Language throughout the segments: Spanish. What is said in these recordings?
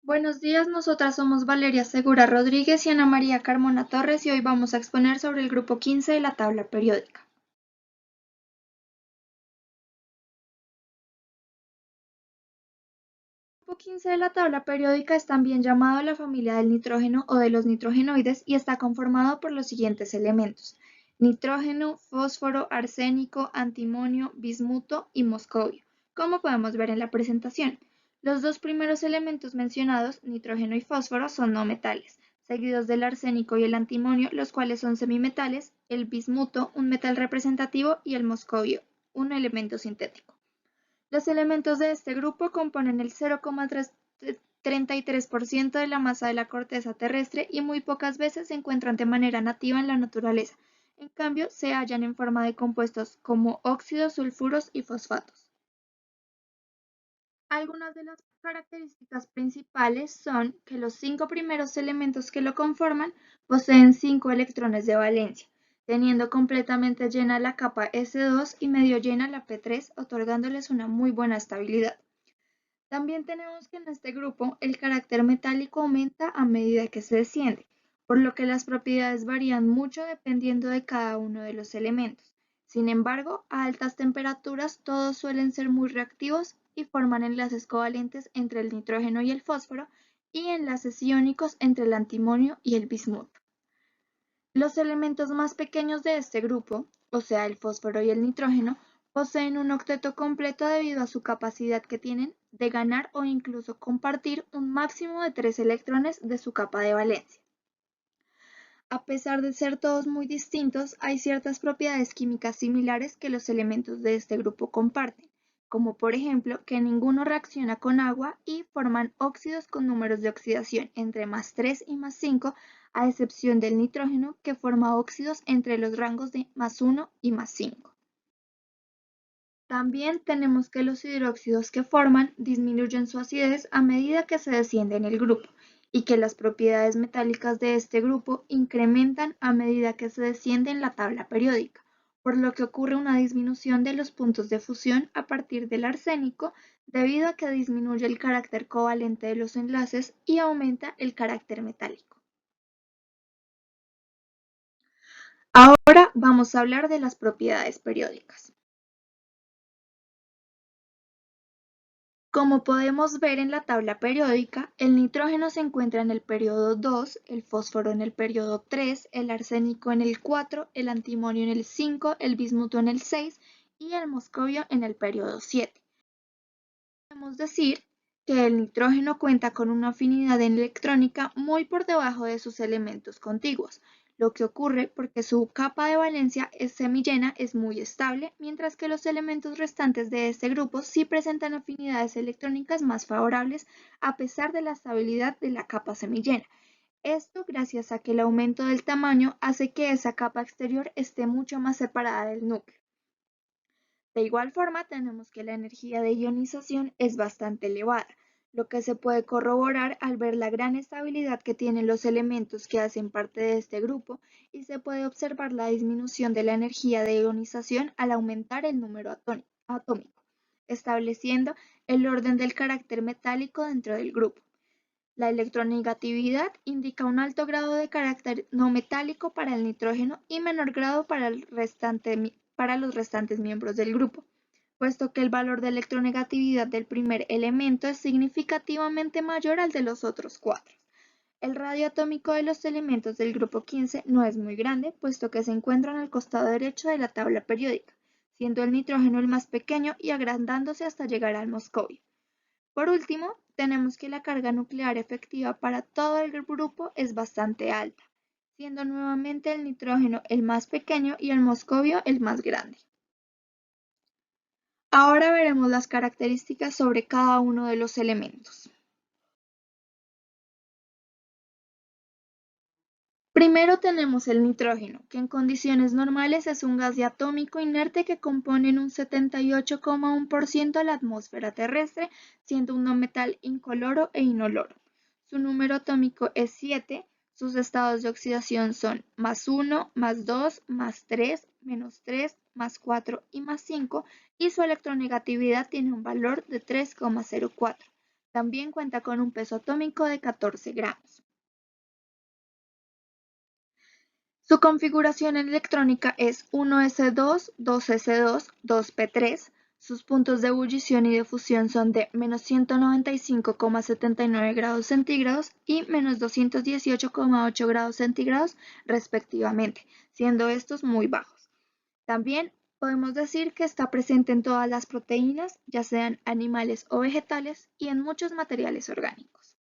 Buenos días, nosotras somos Valeria Segura Rodríguez y Ana María Carmona Torres y hoy vamos a exponer sobre el grupo 15 de la tabla periódica. El grupo 15 de la tabla periódica es también llamado la familia del nitrógeno o de los nitrogenoides y está conformado por los siguientes elementos: nitrógeno, fósforo, arsénico, antimonio, bismuto y moscovio, como podemos ver en la presentación. Los dos primeros elementos mencionados, nitrógeno y fósforo, son no metales, seguidos del arsénico y el antimonio, los cuales son semimetales, el bismuto, un metal representativo, y el moscovio, un elemento sintético. Los elementos de este grupo componen el 0,33% de la masa de la corteza terrestre y muy pocas veces se encuentran de manera nativa en la naturaleza. En cambio, se hallan en forma de compuestos como óxidos, sulfuros y fosfatos. Algunas de las características principales son que los 5 primeros elementos que lo conforman poseen 5 electrones de valencia, teniendo completamente llena la capa S2 y medio llena la P3, otorgándoles una muy buena estabilidad. También tenemos que en este grupo el carácter metálico aumenta a medida que se desciende, por lo que las propiedades varían mucho dependiendo de cada uno de los elementos. Sin embargo, a altas temperaturas todos suelen ser muy reactivos y forman enlaces covalentes entre el nitrógeno y el fósforo y enlaces iónicos entre el antimonio y el bismuto. Los elementos más pequeños de este grupo, o sea el fósforo y el nitrógeno, poseen un octeto completo debido a su capacidad que tienen de ganar o incluso compartir un máximo de 3 electrones de su capa de valencia. A pesar de ser todos muy distintos, hay ciertas propiedades químicas similares que los elementos de este grupo comparten, como por ejemplo que ninguno reacciona con agua y forman óxidos con números de oxidación entre +3 y +5, a excepción del nitrógeno que forma óxidos entre los rangos de +1 y +5. También tenemos que los hidróxidos que forman disminuyen su acidez a medida que se desciende en el grupo y que las propiedades metálicas de este grupo incrementan a medida que se desciende en la tabla periódica, por lo que ocurre una disminución de los puntos de fusión a partir del arsénico debido a que disminuye el carácter covalente de los enlaces y aumenta el carácter metálico. Ahora vamos a hablar de las propiedades periódicas. Como podemos ver en la tabla periódica, el nitrógeno se encuentra en el periodo 2, el fósforo en el periodo 3, el arsénico en el 4, el antimonio en el 5, el bismuto en el 6 y el moscovio en el periodo 7. Podemos decir que el nitrógeno cuenta con una afinidad electrónica muy por debajo de sus elementos contiguos, lo que ocurre porque su capa de valencia semillena es muy estable, mientras que los elementos restantes de este grupo sí presentan afinidades electrónicas más favorables a pesar de la estabilidad de la capa semillena. Esto gracias a que el aumento del tamaño hace que esa capa exterior esté mucho más separada del núcleo. De igual forma, tenemos que la energía de ionización es bastante elevada, lo que se puede corroborar al ver la gran estabilidad que tienen los elementos que hacen parte de este grupo y se puede observar la disminución de la energía de ionización al aumentar el número atómico, estableciendo el orden del carácter metálico dentro del grupo. La electronegatividad indica un alto grado de carácter no metálico para el nitrógeno y menor grado para los restantes miembros del grupo, puesto que el valor de electronegatividad del primer elemento es significativamente mayor al de los otros cuatro. El radio atómico de los elementos del grupo 15 no es muy grande, puesto que se encuentran al costado derecho de la tabla periódica, siendo el nitrógeno el más pequeño y agrandándose hasta llegar al moscovio. Por último, tenemos que la carga nuclear efectiva para todo el grupo es bastante alta, siendo nuevamente el nitrógeno el más pequeño y el moscovio el más grande. Ahora veremos las características sobre cada uno de los elementos. Primero tenemos el nitrógeno, que en condiciones normales es un gas diatómico inerte que compone en un 78,1% la atmósfera terrestre, siendo un no metal incoloro e inoloro. Su número atómico es 7, sus estados de oxidación son +1, +2, +3, -3, +4 y +5, y su electronegatividad tiene un valor de 3,04. También cuenta con un peso atómico de 14 gramos. Su configuración electrónica es 1s2, 2s2, 2p3. Sus puntos de ebullición y de fusión son de menos 195,79 grados centígrados y menos 218,8 grados centígrados respectivamente, siendo estos muy bajos. También podemos decir que está presente en todas las proteínas, ya sean animales o vegetales, y en muchos materiales orgánicos.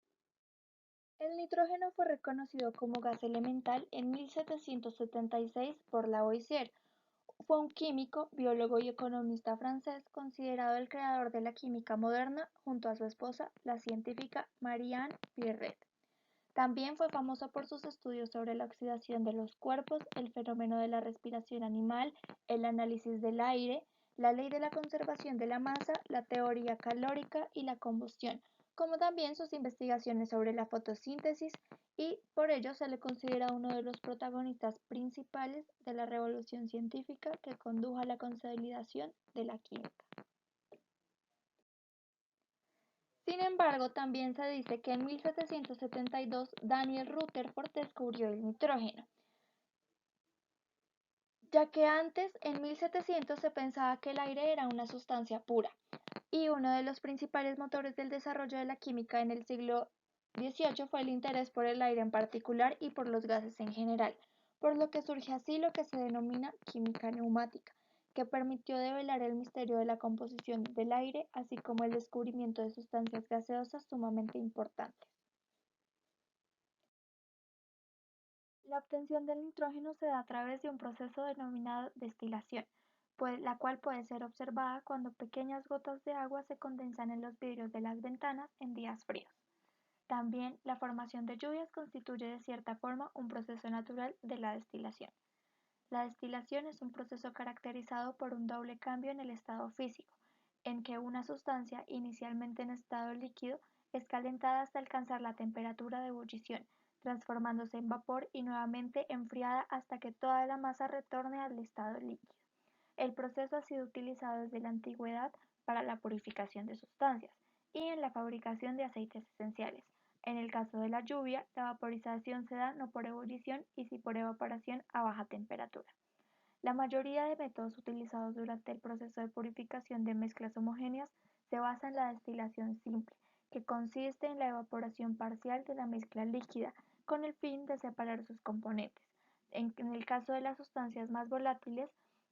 El nitrógeno fue reconocido como gas elemental en 1776 por Lavoisier. Fue un químico, biólogo y economista francés considerado el creador de la química moderna junto a su esposa, la científica Marie-Anne Pierret. También fue famoso por sus estudios sobre la oxidación de los cuerpos, el fenómeno de la respiración animal, el análisis del aire, la ley de la conservación de la masa, la teoría calórica y la combustión, como también sus investigaciones sobre la fotosíntesis, y por ello se le considera uno de los protagonistas principales de la revolución científica que condujo a la consolidación de la química. Sin embargo, también se dice que en 1772 Daniel Rutherford descubrió el nitrógeno, ya que antes, en 1700, se pensaba que el aire era una sustancia pura, y uno de los principales motores del desarrollo de la química en el siglo XVIII fue el interés por el aire en particular y por los gases en general, por lo que surge así lo que se denomina química neumática, que permitió develar el misterio de la composición del aire, así como el descubrimiento de sustancias gaseosas sumamente importantes. La obtención del nitrógeno se da a través de un proceso denominado destilación, la cual puede ser observada cuando pequeñas gotas de agua se condensan en los vidrios de las ventanas en días fríos. También la formación de lluvias constituye de cierta forma un proceso natural de la destilación. La destilación es un proceso caracterizado por un doble cambio en el estado físico, en que una sustancia, inicialmente en estado líquido, es calentada hasta alcanzar la temperatura de ebullición, transformándose en vapor y nuevamente enfriada hasta que toda la masa retorne al estado líquido. El proceso ha sido utilizado desde la antigüedad para la purificación de sustancias y en la fabricación de aceites esenciales. En el caso de la lluvia, la vaporización se da no por ebullición y sí por evaporación a baja temperatura. La mayoría de métodos utilizados durante el proceso de purificación de mezclas homogéneas se basa en la destilación simple, que consiste en la evaporación parcial de la mezcla líquida con el fin de separar sus componentes. En el caso de las sustancias más volátiles,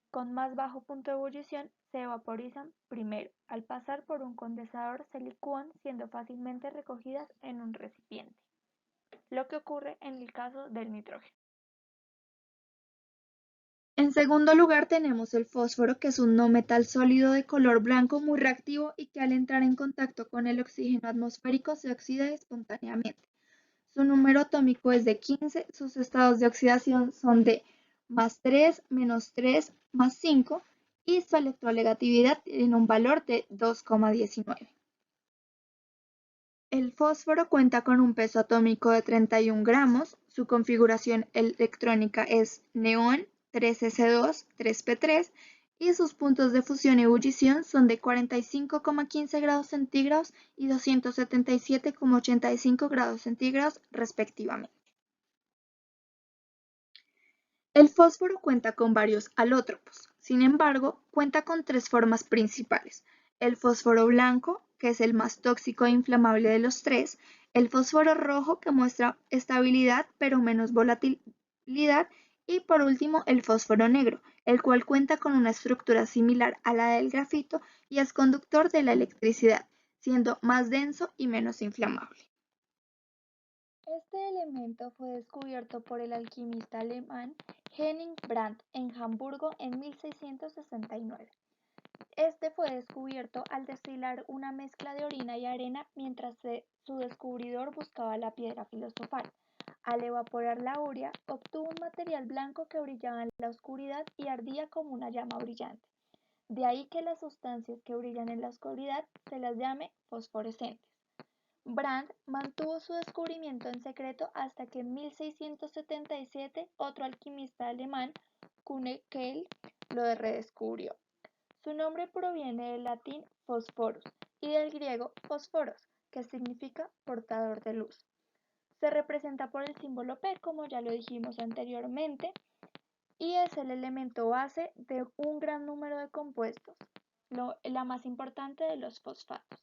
con más bajo punto de ebullición, se vaporizan primero. Al pasar por un condensador se licúan siendo fácilmente recogidas en un recipiente, lo que ocurre en el caso del nitrógeno. En segundo lugar tenemos el fósforo, que es un no metal sólido de color blanco muy reactivo y que al entrar en contacto con el oxígeno atmosférico se oxida espontáneamente. Su número atómico es de 15, sus estados de oxidación son de +3, -3, +5 y su electronegatividad tiene un valor de 2,19. El fósforo cuenta con un peso atómico de 31 gramos, su configuración electrónica es neón 3s2, 3p3 y sus puntos de fusión y ebullición son de 45,15 grados centígrados y 277,85 grados centígrados respectivamente. El fósforo cuenta con varios alótropos, sin embargo, cuenta con tres formas principales: el fósforo blanco, que es el más tóxico e inflamable de los tres; el fósforo rojo, que muestra estabilidad pero menos volatilidad; y por último el fósforo negro, el cual cuenta con una estructura similar a la del grafito y es conductor de la electricidad, siendo más denso y menos inflamable. Este elemento fue descubierto por el alquimista alemán Henning Brandt en Hamburgo en 1669. Este fue descubierto al destilar una mezcla de orina y arena mientras su descubridor buscaba la piedra filosofal. Al evaporar la urea, obtuvo un material blanco que brillaba en la oscuridad y ardía como una llama brillante. De ahí que las sustancias que brillan en la oscuridad se las llame fosforescentes. Brandt mantuvo su descubrimiento en secreto hasta que en 1677 otro alquimista alemán, Kuhn-Kehl, lo redescubrió. Su nombre proviene del latín "phosphorus" y del griego "fósforos", que significa portador de luz. Se representa por el símbolo P, como ya lo dijimos anteriormente, y es el elemento base de un gran número de compuestos, la más importante de los fosfatos.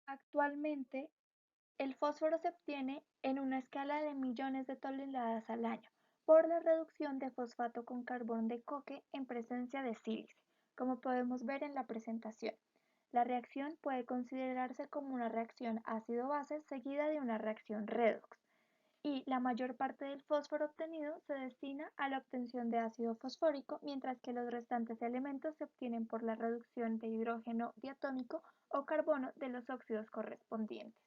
Actualmente, el fósforo se obtiene en una escala de millones de toneladas al año por la reducción de fosfato con carbón de coque en presencia de sílice, como podemos ver en la presentación. La reacción puede considerarse como una reacción ácido-base seguida de una reacción redox, y la mayor parte del fósforo obtenido se destina a la obtención de ácido fosfórico, mientras que los restantes elementos se obtienen por la reducción de hidrógeno diatómico o carbono de los óxidos correspondientes.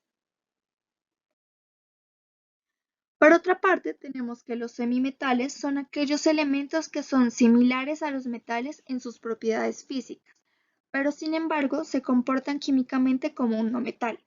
Por otra parte, tenemos que los semimetales son aquellos elementos que son similares a los metales en sus propiedades físicas, pero sin embargo se comportan químicamente como un no metal.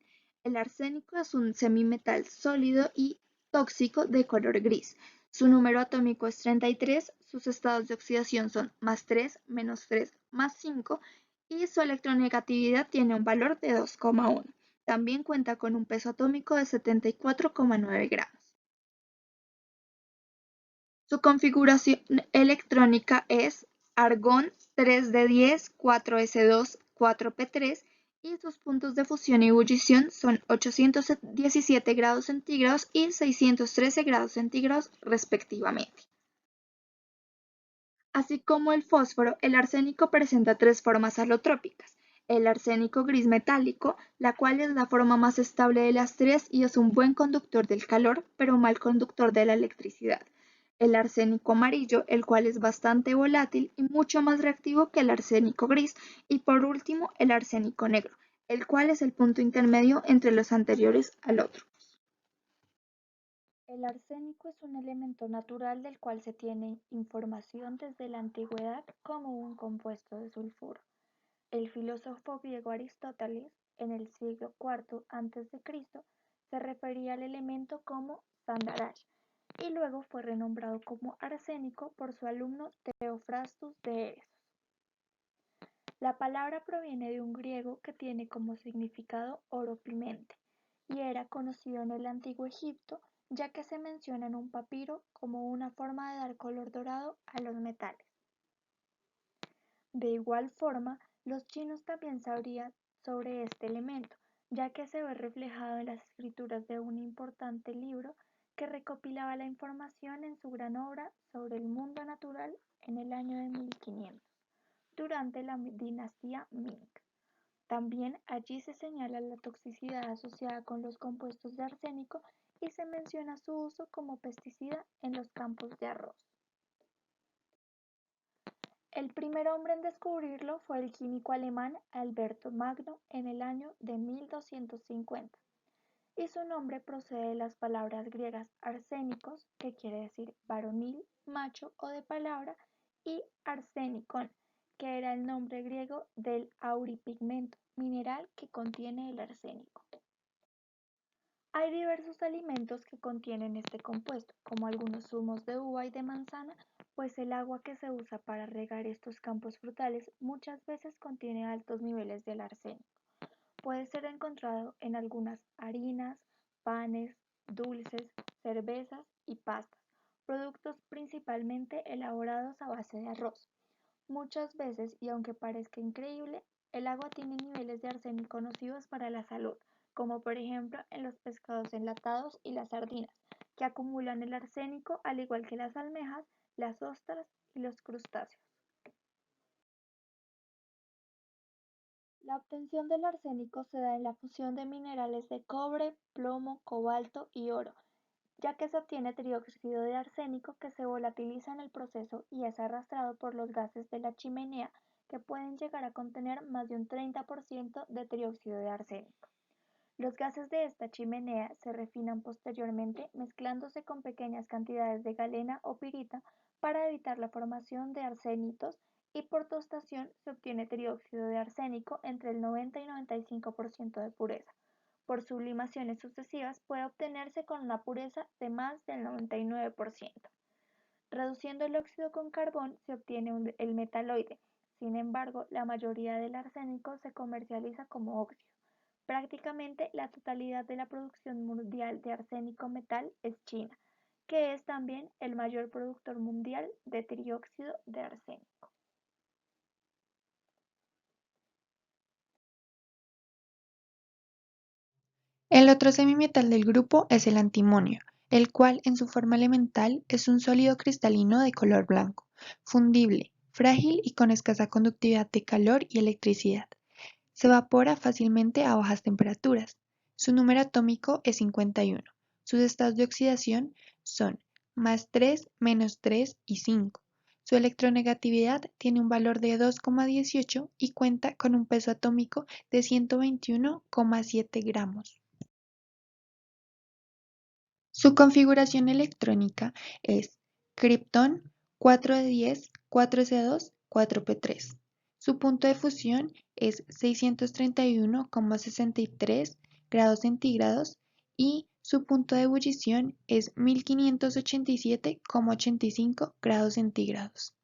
El arsénico es un semimetal sólido y tóxico de color gris. Su número atómico es 33, sus estados de oxidación son +3, -3, +5 y su electronegatividad tiene un valor de 2,1. También cuenta con un peso atómico de 74,9 gramos. Su configuración electrónica es argón 3d10, 4s2, 4p3 y sus puntos de fusión y ebullición son 817 grados centígrados y 613 grados centígrados respectivamente. Así como el fósforo, el arsénico presenta tres formas alotrópicas. El arsénico gris metálico, la cual es la forma más estable de las tres y es un buen conductor del calor, pero mal conductor de la electricidad. El arsénico amarillo, el cual es bastante volátil y mucho más reactivo que el arsénico gris. Y por último, el arsénico negro, el cual es el punto intermedio entre los anteriores al otro. El arsénico es un elemento natural del cual se tiene información desde la antigüedad como un compuesto de sulfuro. El filósofo griego Aristóteles, en el siglo IV a.C., se refería al elemento como Sandarash y luego fue renombrado como arsénico por su alumno Theophrastus de Éfeso. La palabra proviene de un griego que tiene como significado oro pimente y era conocido en el antiguo Egipto, ya que se menciona en un papiro como una forma de dar color dorado a los metales. De igual forma, los chinos también sabrían sobre este elemento, ya que se ve reflejado en las escrituras de un importante libro que recopilaba la información en su gran obra sobre el mundo natural en el año de 1500, durante la dinastía Ming. También allí se señala la toxicidad asociada con los compuestos de arsénico y se menciona su uso como pesticida en los campos de arroz. El primer hombre en descubrirlo fue el químico alemán Alberto Magno en el año de 1250, y su nombre procede de las palabras griegas arsénicos, que quiere decir varonil, macho o de palabra, y arsénicon, que era el nombre griego del auripigmento, mineral que contiene el arsénico. Hay diversos alimentos que contienen este compuesto, como algunos zumos de uva y de manzana, pues el agua que se usa para regar estos campos frutales muchas veces contiene altos niveles del arsénico. Puede ser encontrado en algunas harinas, panes, dulces, cervezas y pastas, productos principalmente elaborados a base de arroz. Muchas veces, y aunque parezca increíble, el agua tiene niveles de arsénico nocivos para la salud, como por ejemplo en los pescados enlatados y las sardinas, que acumulan el arsénico al igual que las almejas, las ostras y los crustáceos. La obtención del arsénico se da en la fusión de minerales de cobre, plomo, cobalto y oro, ya que se obtiene trióxido de arsénico que se volatiliza en el proceso y es arrastrado por los gases de la chimenea, que pueden llegar a contener más de un 30% de trióxido de arsénico. Los gases de esta chimenea se refinan posteriormente mezclándose con pequeñas cantidades de galena o pirita para evitar la formación de arsenitos, y por tostación se obtiene trióxido de arsénico entre el 90 y 95% de pureza. Por sublimaciones sucesivas puede obtenerse con una pureza de más del 99%. Reduciendo el óxido con carbón se obtiene el metaloide. Sin embargo, la mayoría del arsénico se comercializa como óxido. Prácticamente la totalidad de la producción mundial de arsénico metal es China, que es también el mayor productor mundial de trióxido de arsénico. El otro semimetal del grupo es el antimonio, el cual en su forma elemental es un sólido cristalino de color blanco, fundible, frágil y con escasa conductividad de calor y electricidad. Se evapora fácilmente a bajas temperaturas. Su número atómico es 51. Sus estados de oxidación son +3, -3 y 5. Su electronegatividad tiene un valor de 2,18 y cuenta con un peso atómico de 121,7 gramos. Su configuración electrónica es kriptón 4d10, 4s2, 4p3. Su punto de fusión es 631,63 grados centígrados y su punto de ebullición es 1587,85 grados centígrados.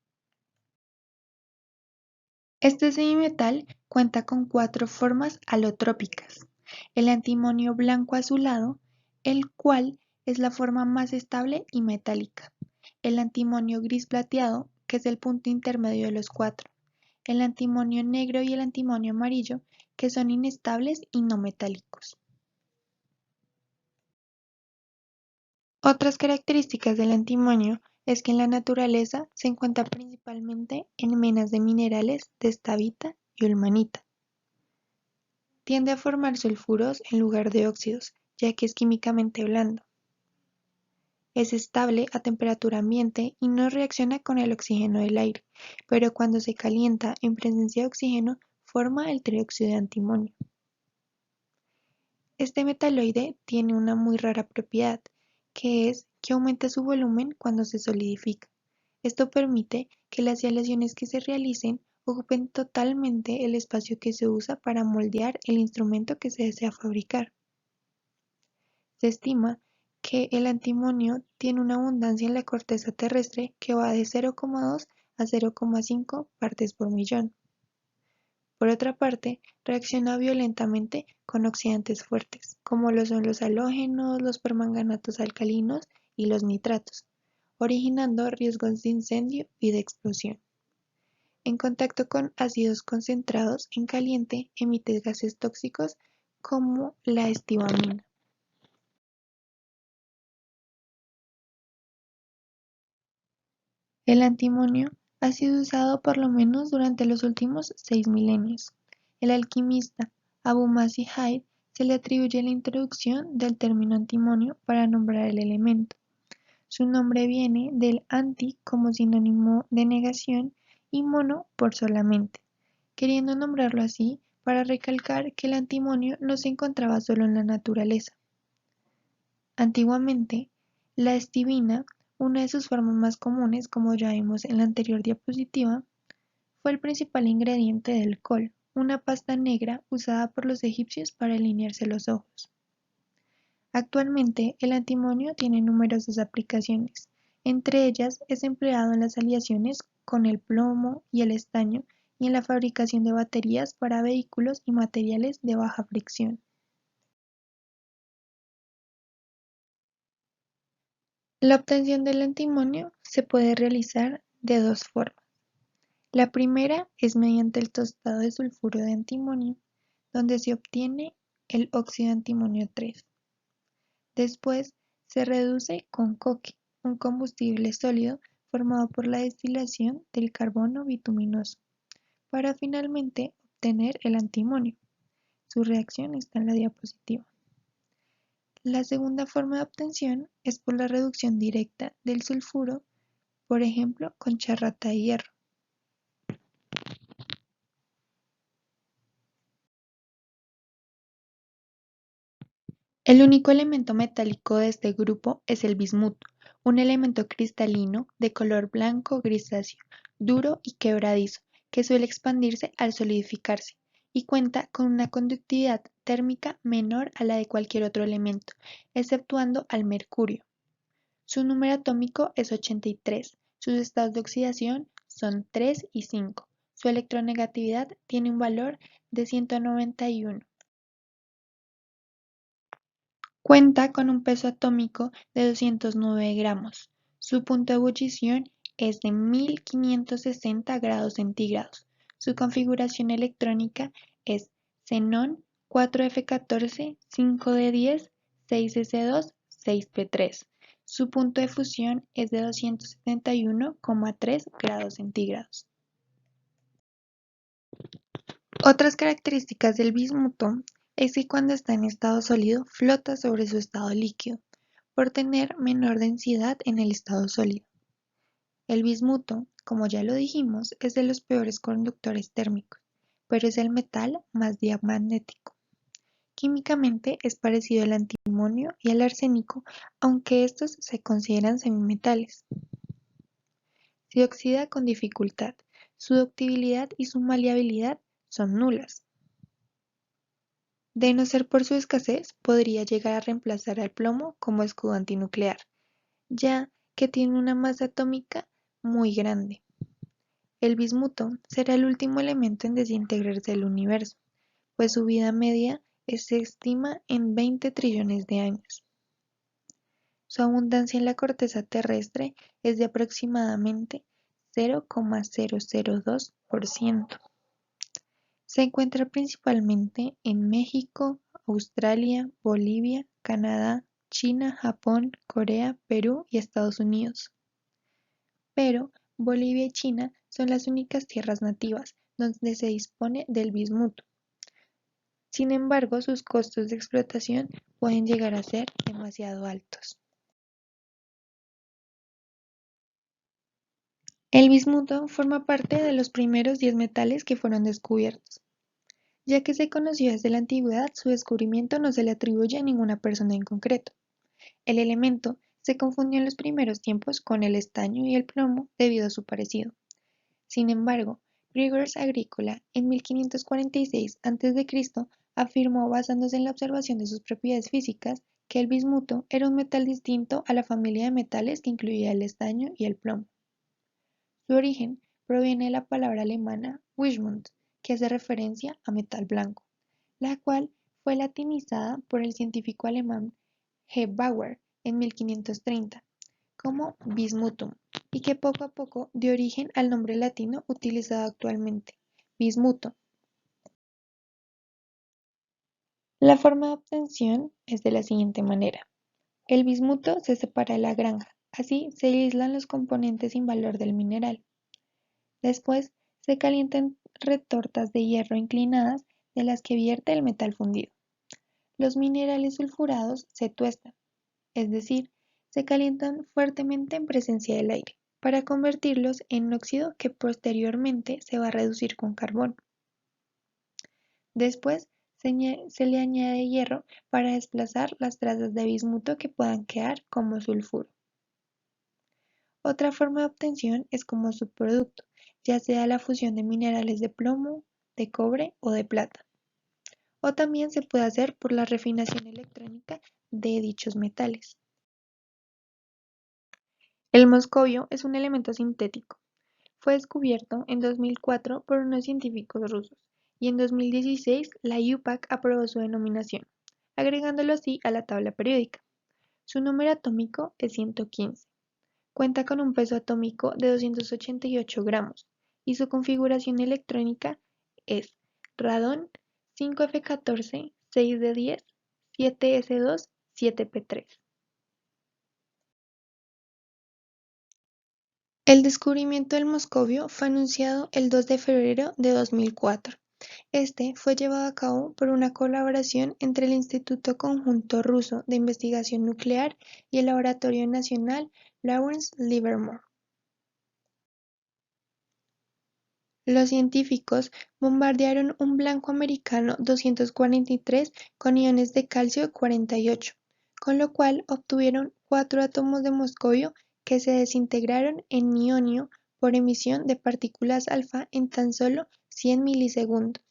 Este semimetal cuenta con 4 formas alotrópicas: el antimonio blanco azulado, el cual es la forma más estable y metálica; el antimonio gris plateado, que es el punto intermedio de los 4; el antimonio negro y el antimonio amarillo, que son inestables y no metálicos. Otras características del antimonio es que en la naturaleza se encuentra principalmente en menas de minerales de estabita y ulmanita. Tiende a formar sulfuros en lugar de óxidos, ya que es químicamente blando. Es estable a temperatura ambiente y no reacciona con el oxígeno del aire, pero cuando se calienta en presencia de oxígeno forma el trióxido de antimonio. Este metaloide tiene una muy rara propiedad, que es que aumenta su volumen cuando se solidifica. Esto permite que las aleaciones que se realicen ocupen totalmente el espacio que se usa para moldear el instrumento que se desea fabricar. Se estima que el antimonio tiene una abundancia en la corteza terrestre que va de 0,2 a 0,5 partes por millón. Por otra parte, reacciona violentamente con oxidantes fuertes, como lo son los halógenos, los permanganatos alcalinos y los nitratos, originando riesgos de incendio y de explosión. En contacto con ácidos concentrados en caliente, emite gases tóxicos como la estibamina. El antimonio ha sido usado por lo menos durante los últimos 6 milenios. El alquimista Abu Masih Haid se le atribuye la introducción del término antimonio para nombrar el elemento. Su nombre viene del anti como sinónimo de negación y mono por solamente, queriendo nombrarlo así para recalcar que el antimonio no se encontraba solo en la naturaleza. Antiguamente, la estibina, una de sus formas más comunes, como ya vimos en la anterior diapositiva, fue el principal ingrediente del col, una pasta negra usada por los egipcios para alinearse los ojos. Actualmente, el antimonio tiene numerosas aplicaciones; entre ellas es empleado en las aleaciones con el plomo y el estaño y en la fabricación de baterías para vehículos y materiales de baja fricción. La obtención del antimonio se puede realizar de 2 formas. La primera es mediante el tostado de sulfuro de antimonio, donde se obtiene el óxido de antimonio 3. Después se reduce con coque, un combustible sólido formado por la destilación del carbono bituminoso, para finalmente obtener el antimonio. Su reacción está en la diapositiva. La segunda forma de obtención es por la reducción directa del sulfuro, por ejemplo con charrata de hierro. El único elemento metálico de este grupo es el bismuto, un elemento cristalino de color blanco grisáceo, duro y quebradizo, que suele expandirse al solidificarse, y cuenta con una conductividad térmica menor a la de cualquier otro elemento, exceptuando al mercurio. Su número atómico es 83, sus estados de oxidación son 3 y 5, Su electronegatividad tiene un valor de 191. Cuenta con un peso atómico de 209 gramos. Su punto de ebullición es de 1560 grados centígrados. Su configuración electrónica es xenón 4F14, 5D10, 6S2, 6P3. Su punto de fusión es de 271,3 grados centígrados. Otras características del bismuto es que cuando está en estado sólido flota sobre su estado líquido, por tener menor densidad en el estado sólido. El bismuto, como ya lo dijimos, es de los peores conductores térmicos, pero es el metal más diamagnético. Químicamente es parecido al antimonio y al arsénico, aunque estos se consideran semimetales. Se oxida con dificultad, su ductibilidad y su maleabilidad son nulas. De no ser por su escasez, podría llegar a reemplazar al plomo como escudo antinuclear, ya que tiene una masa atómica muy grande. El bismuto será el último elemento en desintegrarse del universo, pues su vida media se estima en 20 trillones de años. Su abundancia en la corteza terrestre es de aproximadamente 0,002%. Se encuentra principalmente en México, Australia, Bolivia, Canadá, China, Japón, Corea, Perú y Estados Unidos. Pero Bolivia y China son las únicas tierras nativas donde se dispone del bismuto. Sin embargo, sus costos de explotación pueden llegar a ser demasiado altos. El bismuto forma parte de los primeros 10 metales que fueron descubiertos. Ya que se conoció desde la antigüedad, su descubrimiento no se le atribuye a ninguna persona en concreto. El elemento se confundió en los primeros tiempos con el estaño y el plomo debido a su parecido. Sin embargo, Gregorius Agricola, en 1546 a.C., afirmó, basándose en la observación de sus propiedades físicas, que el bismuto era un metal distinto a la familia de metales que incluía el estaño y el plomo. Su origen proviene de la palabra alemana Wismut, que hace referencia a metal blanco, la cual fue latinizada por el científico alemán G. Bauer en 1530 como bismutum, y que poco a poco dio origen al nombre latino utilizado actualmente, bismuto. La forma de obtención es de la siguiente manera. El bismuto se separa de la granja, así se aíslan los componentes sin valor del mineral. Después se calientan retortas de hierro inclinadas de las que vierte el metal fundido. Los minerales sulfurados se tuestan, es decir, se calientan fuertemente en presencia del aire, para convertirlos en óxido que posteriormente se va a reducir con carbón. Después se le añade hierro para desplazar las trazas de bismuto que puedan quedar como sulfuro. Otra forma de obtención es como subproducto, ya sea la fusión de minerales de plomo, de cobre o de plata. O también se puede hacer por la refinación electrónica de dichos metales. El moscovio es un elemento sintético. Fue descubierto en 2004 por unos científicos rusos y en 2016 la IUPAC aprobó su denominación, agregándolo así a la tabla periódica. Su número atómico es 115. Cuenta con un peso atómico de 288 gramos y su configuración electrónica es radón 5F14, 6D10, 7S2, 7P3. El descubrimiento del moscovio fue anunciado el 2 de febrero de 2004. Este fue llevado a cabo por una colaboración entre el Instituto Conjunto Ruso de Investigación Nuclear y el Laboratorio Nacional Lawrence Livermore. Los científicos bombardearon un blanco americano 243 con iones de calcio 48, con lo cual obtuvieron 4 átomos de moscovio que se desintegraron en nionio por emisión de partículas alfa en tan solo 100 milisegundos.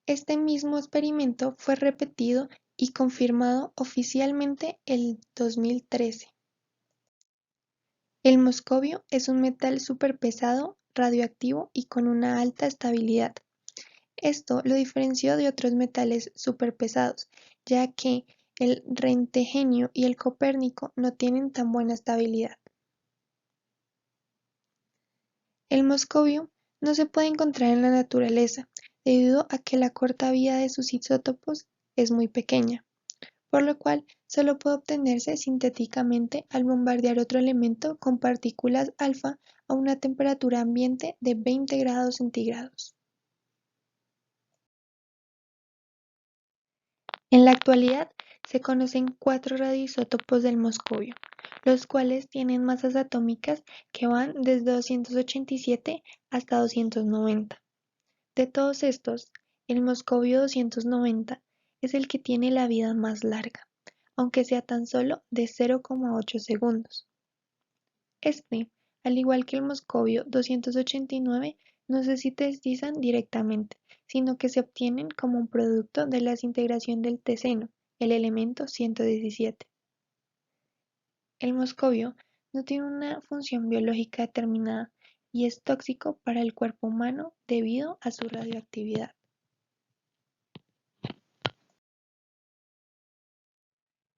Este mismo experimento fue repetido y confirmado oficialmente el 2013. El moscovio es un metal superpesado radioactivo y con una alta estabilidad. Esto lo diferenció de otros metales superpesados, ya que el rentegenio y el copérnico no tienen tan buena estabilidad. El moscovio no se puede encontrar en la naturaleza, debido a que la corta vida de sus isótopos es muy pequeña, por lo cual solo puede obtenerse sintéticamente al bombardear otro elemento con partículas alfa a una temperatura ambiente de 20 grados centígrados. En la actualidad se conocen 4 radioisótopos del moscovio, los cuales tienen masas atómicas que van desde 287 hasta 290. De todos estos, el moscovio 290 es el que tiene la vida más larga, aunque sea tan solo de 0,8 segundos. Este, al igual que el moscovio 289, no se sintetizan directamente, sino que se obtienen como un producto de la desintegración del teceno, el elemento 117. El moscovio no tiene una función biológica determinada y es tóxico para el cuerpo humano debido a su radioactividad.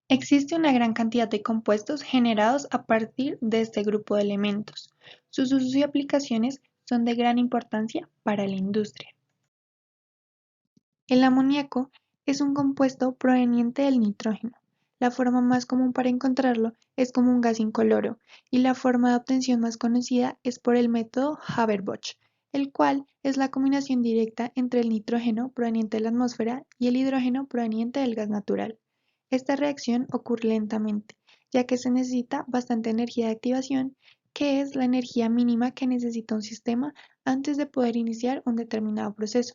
Existe una gran cantidad de compuestos generados a partir de este grupo de elementos. Sus usos y aplicaciones son de gran importancia para la industria. El amoníaco es un compuesto proveniente del nitrógeno. La forma más común para encontrarlo es como un gas incoloro, y la forma de obtención más conocida es por el método Haber-Bosch, el cual es la combinación directa entre el nitrógeno proveniente de la atmósfera y el hidrógeno proveniente del gas natural. Esta reacción ocurre lentamente, ya que se necesita bastante energía de activación, que es la energía mínima que necesita un sistema antes de poder iniciar un determinado proceso.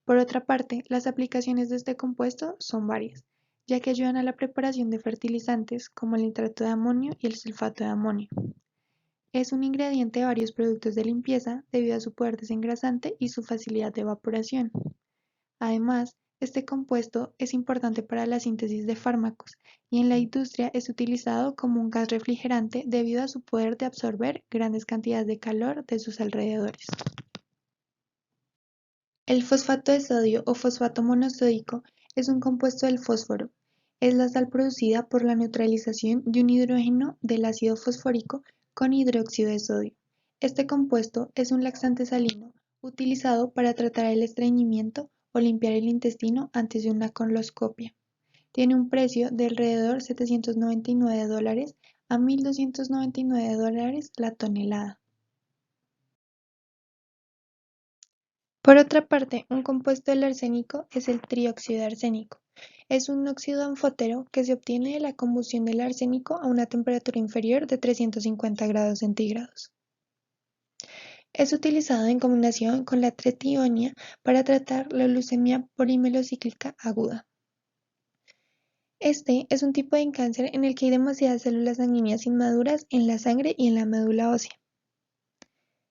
Por otra parte, las aplicaciones de este compuesto son varias, ya que ayudan a la preparación de fertilizantes como el nitrato de amonio y el sulfato de amonio. Es un ingrediente de varios productos de limpieza debido a su poder desengrasante y su facilidad de evaporación. Además, este compuesto es importante para la síntesis de fármacos y en la industria es utilizado como un gas refrigerante debido a su poder de absorber grandes cantidades de calor de sus alrededores. El fosfato de sodio o fosfato monosódico es un compuesto del fósforo. Es la sal producida por la neutralización de un hidrógeno del ácido fosfórico con hidróxido de sodio. Este compuesto es un laxante salino utilizado para tratar el estreñimiento o limpiar el intestino antes de una coloscopia. Tiene un precio de alrededor de $799 a $1.299 la tonelada. Por otra parte, un compuesto del arsénico es el trióxido de arsénico. Es un óxido anfótero que se obtiene de la combustión del arsénico a una temperatura inferior de 350 grados centígrados. Es utilizado en combinación con la tretionina para tratar la leucemia polimelocíclica aguda. Este es un tipo de cáncer en el que hay demasiadas células sanguíneas inmaduras en la sangre y en la médula ósea.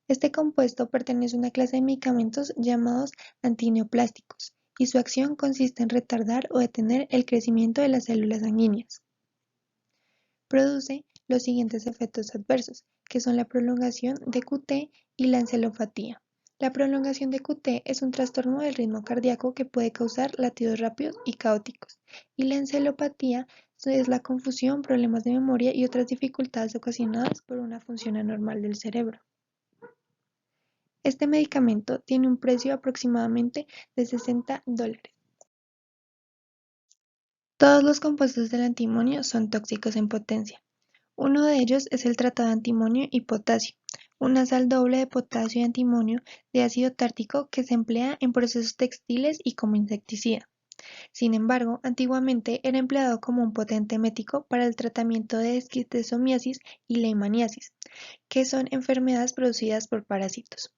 Este compuesto pertenece a una clase de medicamentos llamados antineoplásticos, y su acción consiste en retardar o detener el crecimiento de las células sanguíneas. Produce los siguientes efectos adversos, que son la prolongación de QT y la encefalopatía. La prolongación de QT es un trastorno del ritmo cardíaco que puede causar latidos rápidos y caóticos, y la encefalopatía es la confusión, problemas de memoria y otras dificultades ocasionadas por una función anormal del cerebro. Este medicamento tiene un precio aproximadamente de $60. Todos los compuestos del antimonio son tóxicos en potencia. Uno de ellos es el tratado de antimonio y potasio, una sal doble de potasio y antimonio de ácido tártico que se emplea en procesos textiles y como insecticida. Sin embargo, antiguamente era empleado como un potente emético para el tratamiento de esquistosomiasis y leishmaniasis, que son enfermedades producidas por parásitos.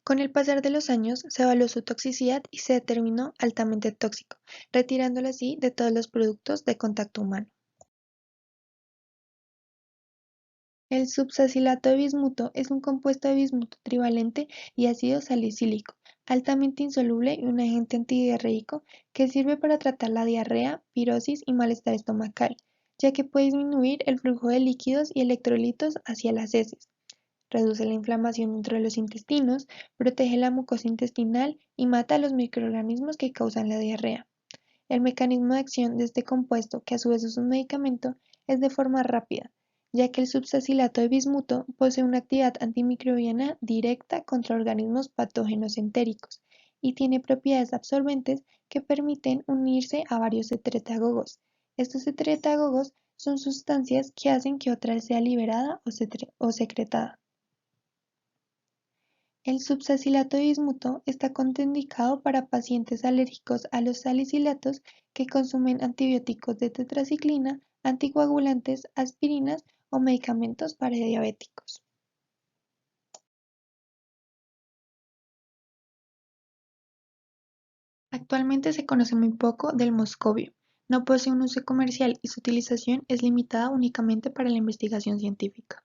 Con el pasar de los años, se evaluó su toxicidad y se determinó altamente tóxico, retirándolo así de todos los productos de contacto humano. El subsalicato de bismuto es un compuesto de bismuto trivalente y ácido salicílico, altamente insoluble y un agente antidiarreico que sirve para tratar la diarrea, pirosis y malestar estomacal, ya que puede disminuir el flujo de líquidos y electrolitos hacia las heces, reduce la inflamación dentro de los intestinos, protege la mucosa intestinal y mata a los microorganismos que causan la diarrea. El mecanismo de acción de este compuesto, que a su vez es un medicamento, es de forma rápida, ya que el subsalilato de bismuto posee una actividad antimicrobiana directa contra organismos patógenos entéricos y tiene propiedades absorbentes que permiten unirse a varios secretagogos. Estos secretagogos son sustancias que hacen que otra sea liberada o secretada. El subsalilato de bismuto está contraindicado para pacientes alérgicos a los salicilatos que consumen antibióticos de tetraciclina, anticoagulantes, aspirinas o medicamentos para diabéticos. Actualmente se conoce muy poco del moscovio. No posee un uso comercial y su utilización es limitada únicamente para la investigación científica.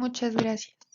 Muchas gracias.